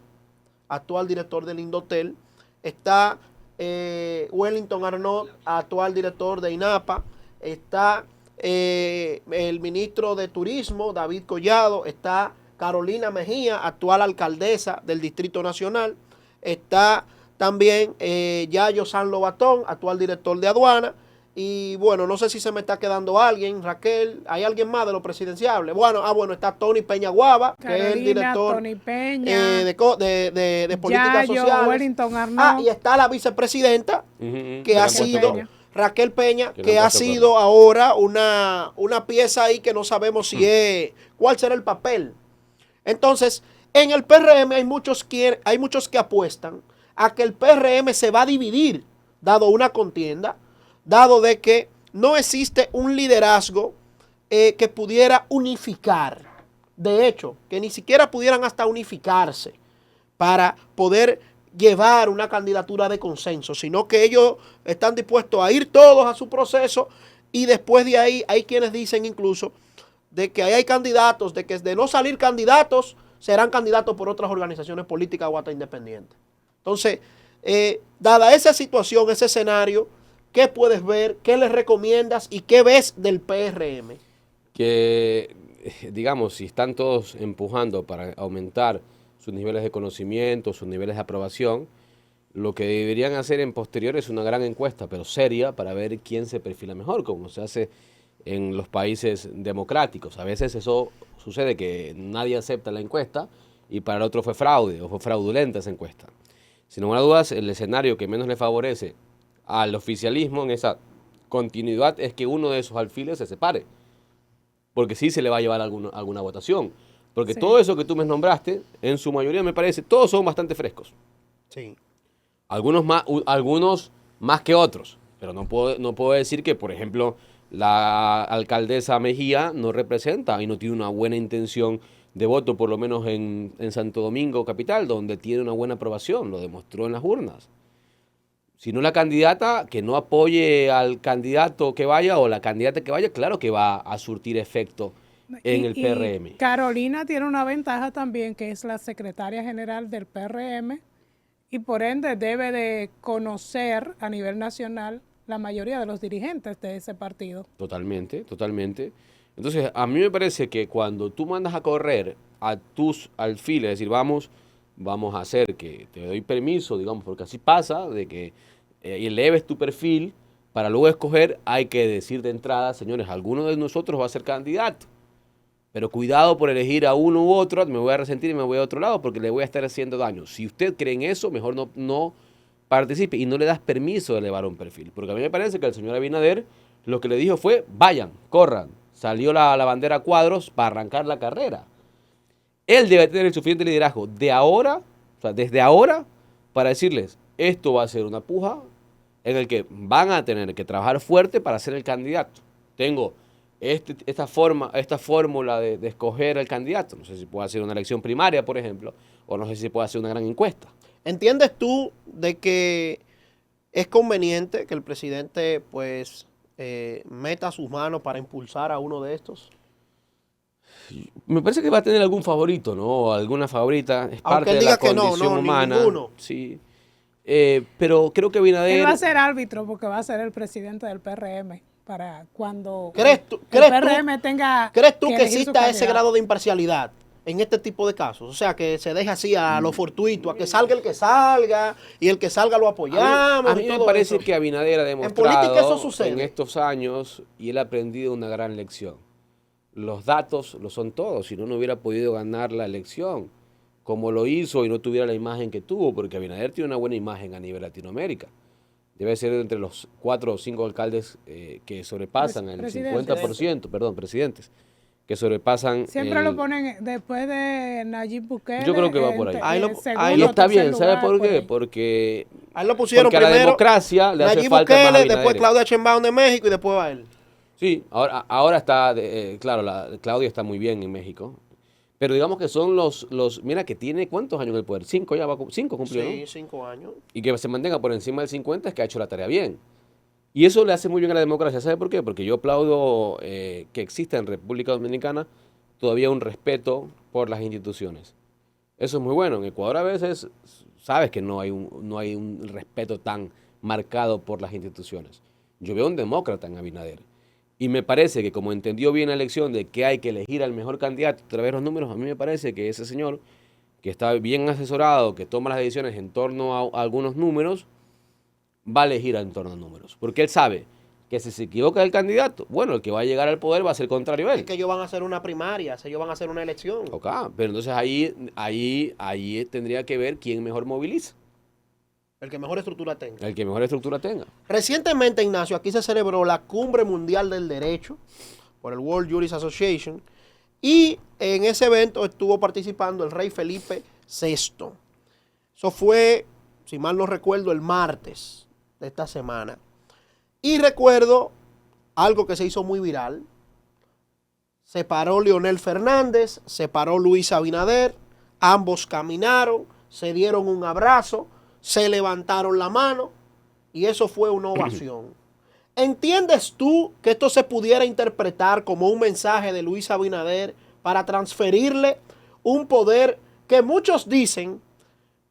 actual director del Indotel, está Wellington Arnaud, actual director de INAPA, está el ministro de Turismo, David Collado, está Carolina Mejía, actual alcaldesa del Distrito Nacional, está también Yayo San Lobatón, actual director de aduana, y bueno, no sé si se me está quedando alguien, Raquel, ¿hay alguien más de los presidenciables? Bueno, está Tony Peña Guava, Carolina, que es el director Tony Peña, de políticas Yayo, sociales. Wellington Arnaud. Y está la vicepresidenta, que ha sido Peña. Raquel Peña, Que que no ha pasó sido ahora una pieza ahí que no sabemos si es, cuál será el papel. Entonces, en el PRM hay muchos que apuestan a que el PRM se va a dividir, dado una contienda, dado de que no existe un liderazgo que pudiera unificar. De hecho, que ni siquiera pudieran hasta unificarse para poder llevar una candidatura de consenso, sino que ellos están dispuestos a ir todos a su proceso y después de ahí hay quienes dicen incluso de que hay candidatos, de que de no salir candidatos, serán candidatos por otras organizaciones políticas o hasta independientes. Entonces, dada esa situación, ese escenario, ¿qué puedes ver? ¿Qué les recomiendas? ¿Y qué ves del PRM? Que, digamos, si están todos empujando para aumentar sus niveles de conocimiento, sus niveles de aprobación, lo que deberían hacer en posterior es una gran encuesta, pero seria, para ver quién se perfila mejor, como se hace en los países democráticos. A veces eso sucede que nadie acepta la encuesta y para el otro fue fraude o fue fraudulenta esa encuesta. Sin lugar a dudas, el escenario que menos le favorece al oficialismo en esa continuidad es que uno de esos alfiles se separe, porque sí se le va a llevar alguna votación. Porque Sí. todo eso que tú me nombraste, en su mayoría me parece, todos son bastante frescos. Sí. Algunos más que otros. Pero no puedo decir que, por ejemplo, la alcaldesa Mejía no representa y no tiene una buena intención de voto, por lo menos en Santo Domingo capital, donde tiene una buena aprobación, lo demostró en las urnas. Sino la candidata que no apoye al candidato que vaya o la candidata que vaya, claro que va a surtir efecto en el PRM. Carolina tiene una ventaja también, que es la secretaria general del PRM, y por ende debe de conocer a nivel nacional la mayoría de los dirigentes de ese partido. Totalmente, totalmente. Entonces, a mí me parece que cuando tú mandas a correr a tus alfiles, es decir, vamos a hacer que te doy permiso, digamos, porque así pasa, de que eleves tu perfil para luego escoger, hay que decir de entrada, señores, alguno de nosotros va a ser candidato. Pero cuidado por elegir a uno u otro, me voy a resentir y me voy a otro lado porque le voy a estar haciendo daño. Si usted cree en eso, mejor no participe y no le das permiso de elevar un perfil. Porque a mí me parece que el señor Abinader lo que le dijo fue, vayan, corran. Salió la bandera a cuadros para arrancar la carrera. Él debe tener el suficiente liderazgo de ahora, o sea, desde ahora, para decirles, esto va a ser una puja en el que van a tener que trabajar fuerte para ser el candidato. Tengo esta fórmula de escoger el candidato. No sé si puede hacer una elección primaria, por ejemplo, o no sé si puede hacer una gran encuesta. ¿Entiendes tú de que es conveniente que el presidente pues meta sus manos para impulsar a uno de estos? Me parece que va a tener algún favorito, ¿no? Alguna favorita. Es Aunque parte él de la diga que no, condición humana. ninguno. Sí. Pero creo que Abinader... Él va a ser árbitro porque va a ser el presidente del PRM para cuando ¿Crees tú tenga que elegir su exista ese candidato? grado de imparcialidad en este tipo de casos? O sea, que se deje así a lo fortuito, a que salga el que salga y el que salga lo apoyamos. A mí y me todo parece eso. que Abinader ha En política eso demostrado sucede. en estos años y él ha aprendido una gran lección. Los datos lo son todos, si no, no hubiera podido ganar la elección como lo hizo y no tuviera la imagen que tuvo, porque Abinader tiene una buena imagen a nivel Latinoamérica. Debe ser entre los 4 o 5 alcaldes que sobrepasan el Presidentes. 50%, presidentes, que sobrepasan Siempre lo ponen después de Nayib Bukele. Yo creo que va por ahí. Ahí Y está tercer bien, ¿sabe por qué? qué? Porque A él lo pusieron porque a la primero democracia le hace Nayib falta más Bukele, Abinader. después Claudia Sheinbaum de México y después va él. Sí, ahora está, claro, Claudia está muy bien en México, Pero digamos que son mira que tiene ¿cuántos años en el poder? 5 ya, 5 cumplió, Sí, ¿no? 5 años. Y que se mantenga por encima del 50 es que ha hecho la tarea bien. Y eso le hace muy bien a la democracia. ¿Sabe por qué? Porque yo aplaudo que exista en República Dominicana todavía un respeto por las instituciones. Eso es muy bueno. En Ecuador a veces sabes que no hay un respeto tan marcado por las instituciones. Yo veo un demócrata en Abinader. Y me parece que como entendió bien la elección de que hay que elegir al mejor candidato a través de los números, a mí me parece que ese señor, que está bien asesorado, que toma las decisiones en torno a algunos números, va a elegir en torno a números. Porque él sabe que si se equivoca el candidato, bueno, el que va a llegar al poder va a ser contrario a él. Es que ellos van a hacer una primaria, ellos van a hacer una elección. Ok, pero entonces ahí tendría que ver quién mejor moviliza, El que mejor estructura tenga. el que mejor estructura tenga. Recientemente, Ignacio, aquí se celebró la Cumbre Mundial del Derecho por el World Jurist Association y en ese evento estuvo participando el rey Felipe VI. Eso fue, si mal no recuerdo, el martes de esta semana. Y recuerdo algo que se hizo muy viral. Se paró Leonel Fernández, se paró Luis Abinader, ambos caminaron, se dieron un abrazo, se levantaron la mano y eso fue una ovación. ¿Entiendes tú que esto se pudiera interpretar como un mensaje de Luis Abinader para transferirle un poder que muchos dicen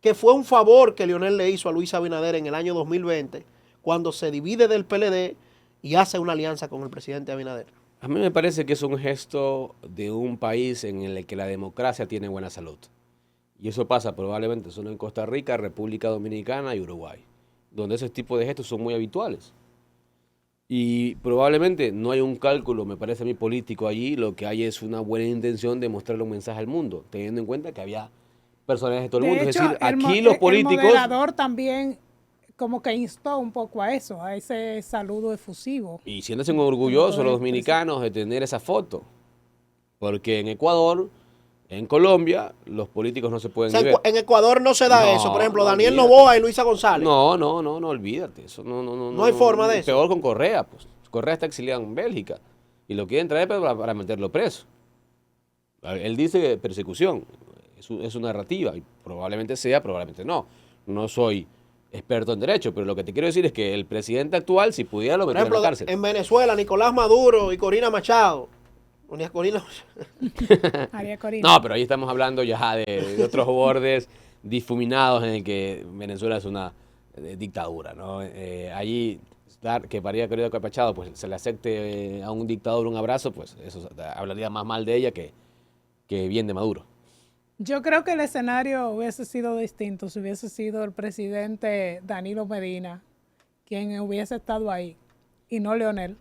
que fue un favor que Leonel le hizo a Luis Abinader en el año 2020 cuando se divide del PLD y hace una alianza con el presidente Abinader? A mí me parece que es un gesto de un país en el que la democracia tiene buena salud. Y eso pasa probablemente solo en Costa Rica, República Dominicana y Uruguay, donde ese tipo de gestos son muy habituales. Y probablemente no hay un cálculo, me parece a mí, político allí, lo que hay es una buena intención de mostrarle un mensaje al mundo, teniendo en cuenta que había personajes de todo el mundo. De Es hecho, decir, aquí los políticos... El moderador también como que instó un poco a eso, a ese saludo efusivo. Y siéntanse orgullosos los dominicanos de tener esa foto, porque en Ecuador, en Colombia, los políticos no se pueden ni ver. En Ecuador no se da No, eso. Por ejemplo, no, Daniel olvídate. Noboa y Luisa González. No, olvídate. Eso No hay forma de eso. Peor con Correa, pues. Correa está exiliado en Bélgica y lo quieren traer para meterlo preso. Él dice persecución, es una narrativa y probablemente sea, probablemente no. No soy experto en derecho, pero lo que te quiero decir es que el presidente actual, si pudiera, lo Por metería en ejemplo, la cárcel. en Venezuela, Nicolás Maduro y Corina Machado. María Corina. No, pero ahí estamos hablando ya de otros bordes difuminados en el que Venezuela es una dictadura, ¿no? Allí, que María Corina Machado pues, se le acepte a un dictador un abrazo, pues eso hablaría más mal de ella que bien de Maduro. Yo creo que el escenario hubiese sido distinto si hubiese sido el presidente Danilo Medina quien hubiese estado ahí y no Leonel.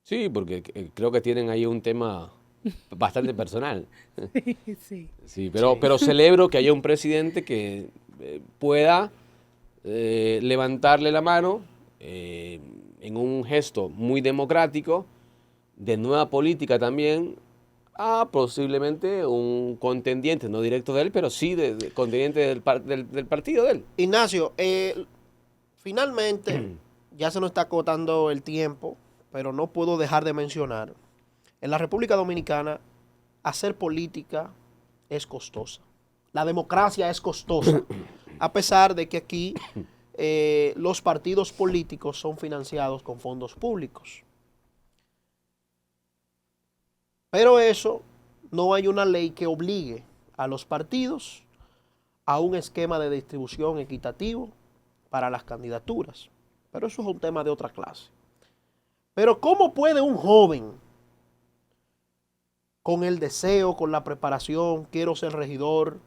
Sí, porque creo que tienen ahí un tema bastante personal. Sí. Sí, pero celebro que haya un presidente que pueda levantarle la mano en un gesto muy democrático, de nueva política también, a posiblemente un contendiente, no directo de él, pero sí de contendiente del partido de él. Ignacio, finalmente, ya se nos está acotando el tiempo, pero no puedo dejar de mencionar, en la República Dominicana, hacer política es costosa. La democracia es costosa, a pesar de que aquí los partidos políticos son financiados con fondos públicos. Pero eso, no hay una ley que obligue a los partidos a un esquema de distribución equitativo para las candidaturas. Pero eso es un tema de otra clase. Pero ¿cómo puede un joven, con el deseo, con la preparación, quiero ser regidor,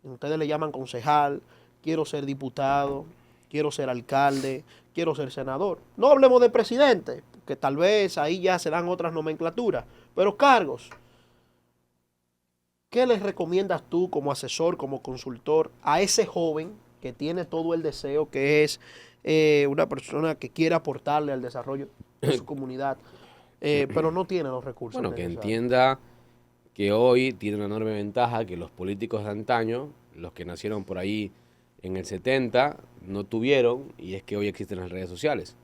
ustedes le llaman concejal, quiero ser diputado, quiero ser alcalde, quiero ser senador? No hablemos de presidente, que tal vez ahí ya se dan otras nomenclaturas, pero cargos. ¿Qué les recomiendas tú como asesor, como consultor a ese joven que tiene todo el deseo, que es una persona que quiere aportarle al desarrollo de su comunidad, pero no tiene los recursos Bueno, que necesarios? entienda que hoy tiene una enorme ventaja que los políticos de antaño, los que nacieron por ahí en el 70, no tuvieron, y es que hoy existen las redes sociales.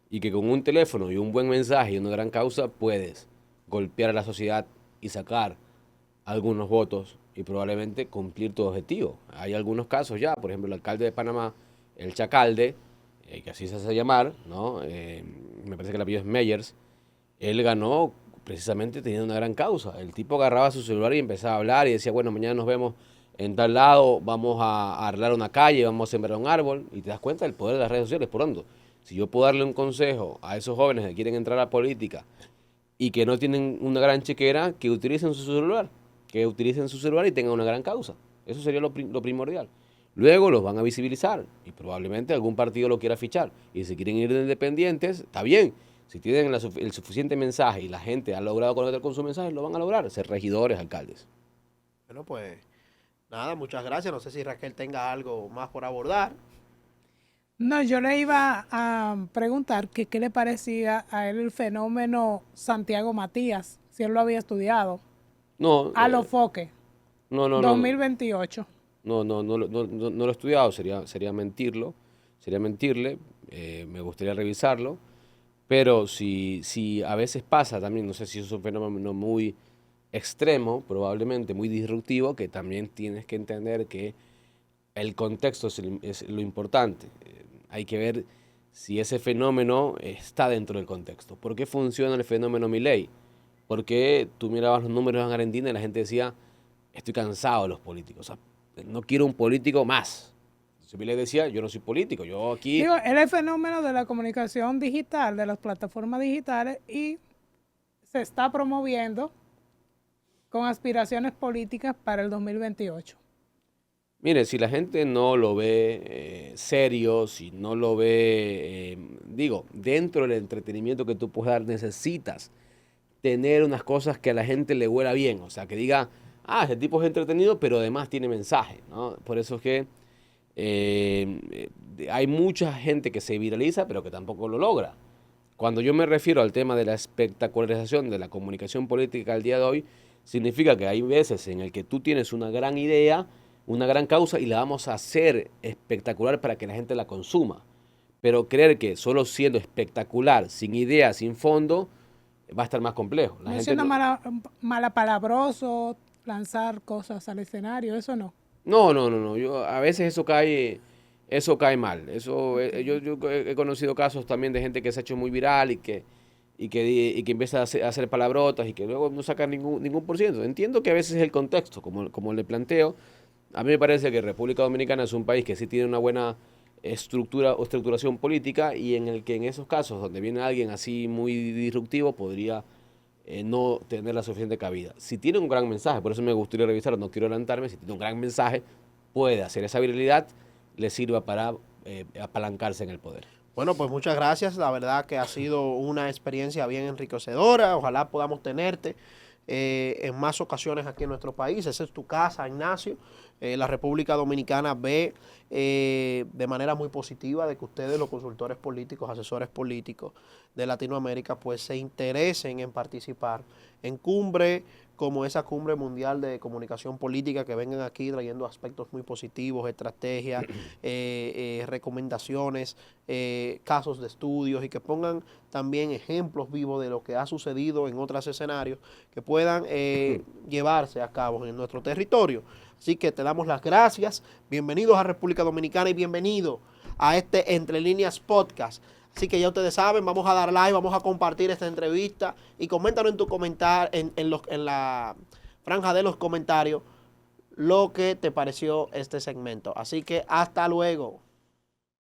Y que con un teléfono y un buen mensaje y una gran causa puedes golpear a la sociedad y sacar algunos votos y probablemente cumplir tu objetivo. Hay algunos casos ya, por ejemplo, el alcalde de Panamá, el Chacalde, que así se hace llamar, ¿no? Me parece que el apellido es Meyers, él ganó precisamente teniendo una gran causa. El tipo agarraba su celular y empezaba a hablar y decía, bueno, mañana nos vemos en tal lado, vamos a arreglar una calle, vamos a sembrar un árbol, y te das cuenta del poder de las redes sociales. Por tanto, si yo puedo darle un consejo a esos jóvenes que quieren entrar a la política y que no tienen una gran chequera, que utilicen su celular, y tengan una gran causa. Eso sería lo primordial. Luego los van a visibilizar y probablemente algún partido lo quiera fichar. Y si quieren ir de independientes, está bien. Si tienen el suficiente mensaje y la gente ha logrado conectar con su mensaje, lo van a lograr, ser regidores, alcaldes. Bueno, pues nada, muchas gracias. No sé si Raquel tenga algo más por abordar. No, yo le iba a preguntar que qué le parecía a él el fenómeno Santiago Matías, si él lo había estudiado. No, A los foques, no, 2028. no lo he estudiado, sería mentirle, me gustaría revisarlo, pero si a veces pasa también, no sé si es un fenómeno muy extremo, probablemente muy disruptivo, que también tienes que entender que el contexto es lo importante. Hay que ver si ese fenómeno está dentro del contexto. ¿Por qué funciona el fenómeno Milei? Porque tú mirabas los números en Argentina y la gente decía, estoy cansado de los políticos, o sea, no quiero un político más. Milei decía, yo no soy político, yo aquí... Digo, él es el fenómeno de la comunicación digital, de las plataformas digitales, y se está promoviendo con aspiraciones políticas para el 2028. Mire, si la gente no lo ve serio, si no lo ve, dentro del entretenimiento que tú puedes dar, necesitas tener unas cosas que a la gente le huela bien, o sea, que diga, ese tipo es entretenido, pero además tiene mensaje, ¿no? Por eso es que hay mucha gente que se viraliza, pero que tampoco lo logra. Cuando yo me refiero al tema de la espectacularización de la comunicación política al día de hoy, significa que hay veces en el que tú tienes una gran idea, una gran causa y la vamos a hacer espectacular para que la gente la consuma. Pero creer que solo siendo espectacular, sin idea, sin fondo, va a estar más complejo. La gente siendo malapalabroso, lanzar cosas al escenario, eso no. No. A veces eso cae mal. Yo he conocido casos también de gente que se ha hecho muy viral y que empieza a hacer palabrotas y que luego no saca ningún por ciento. Entiendo que a veces es el contexto, como le planteo. A mí me parece que República Dominicana es un país que sí tiene una buena estructuración política y en el que en esos casos donde viene alguien así muy disruptivo podría no tener la suficiente cabida. Si tiene un gran mensaje, por eso me gustaría revisarlo, no quiero adelantarme, si tiene un gran mensaje, puede hacer esa viralidad, le sirva para apalancarse en el poder. Bueno, pues muchas gracias, la verdad que ha sido una experiencia bien enriquecedora, ojalá podamos tenerte en más ocasiones aquí en nuestro país. Esa es tu casa, Ignacio. La República Dominicana ve de manera muy positiva de que ustedes, los consultores políticos, asesores políticos de Latinoamérica, pues se interesen en participar en cumbre como esa cumbre mundial de comunicación política, que vengan aquí trayendo aspectos muy positivos, estrategias, recomendaciones, casos de estudios, y que pongan también ejemplos vivos de lo que ha sucedido en otros escenarios que puedan llevarse a cabo en nuestro territorio. Así que te damos las gracias, bienvenidos a República Dominicana y bienvenido a este Entre Líneas Podcast. Así que ya ustedes saben, vamos a dar like, vamos a compartir esta entrevista y coméntanos en tu comentario, en la franja de los comentarios, lo que te pareció este segmento. Así que hasta luego.